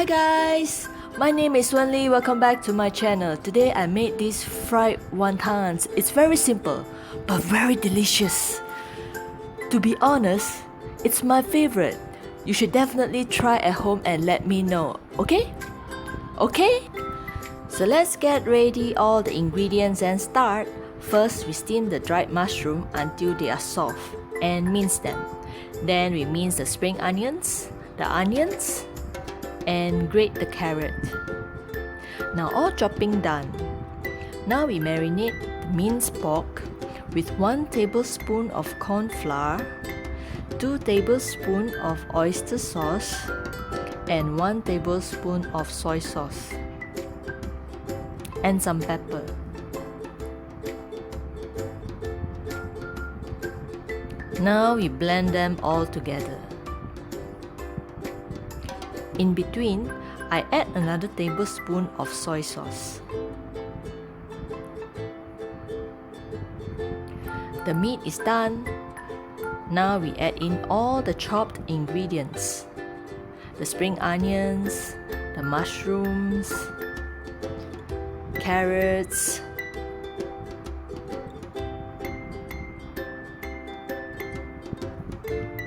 Hi guys, my name is Wenli. Welcome back to my channel. Today I made these fried wontons. It's very simple but very delicious. To be honest, it's my favorite. You should definitely try at home and let me know, okay? Okay? So let's get ready all the ingredients and start. First, we steam the dried mushroom until they are soft and mince them. Then we mince the spring onions, and grate the carrot. Now all chopping done. Now we marinate the minced pork with 1 tablespoon of corn flour, 2 tablespoons of oyster sauce, and 1 tablespoon of soy sauce, and some pepper. Now we blend them all together. In between, I add another tablespoon of soy sauce. The meat is done. Now we add in all the chopped ingredients. The spring onions, the mushrooms, carrots,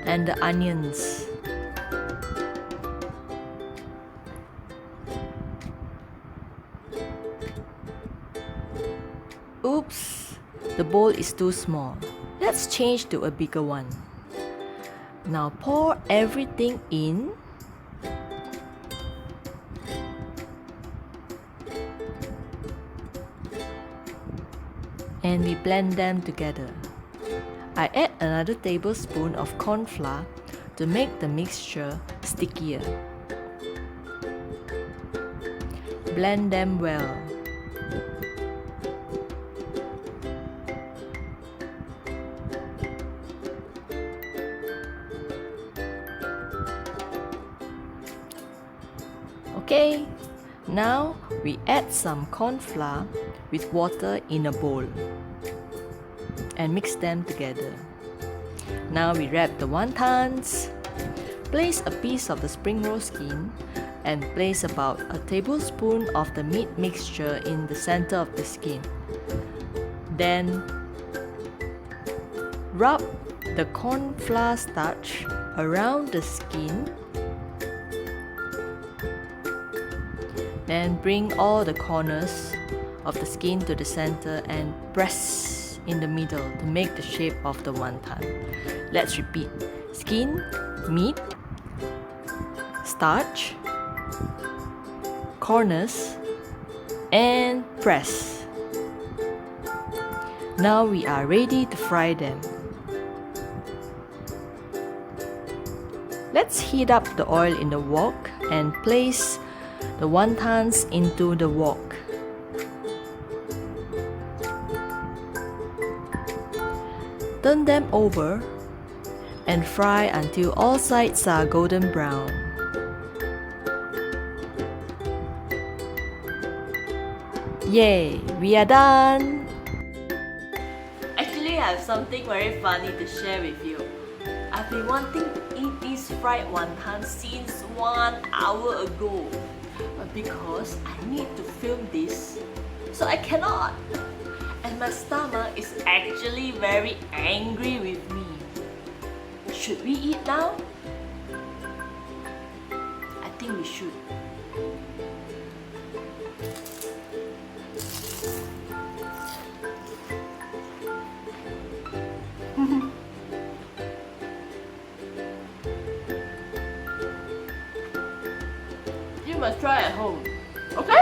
and the onions. Oops, the bowl is too small. Let's change to a bigger one. Now pour everything in. And we blend them together. I add another tablespoon of corn flour to make the mixture stickier. Blend them well. Okay, now we add some corn flour with water in a bowl and mix them together. Now we wrap the wontons. Place a piece of the spring roll skin and place about a tablespoon of the meat mixture in the center of the skin. Then rub the corn flour starch around the skin. Then bring all the corners of the skin to the center and press in the middle to make the shape of the wonton. Let's repeat. Skin, meat, starch, corners, and press. Now we are ready to fry them. Let's heat up the oil in the wok and place the wontons into the wok. Turn them over and fry until all sides are golden brown. Yay! We are done! Actually, I have something very funny to share with you. I've been wanting to eat these fried wontons since 1 hour ago. But because I need to film this, so I cannot. And my stomach is actually very angry with me. Should we eat now? I think we should. You must try at home.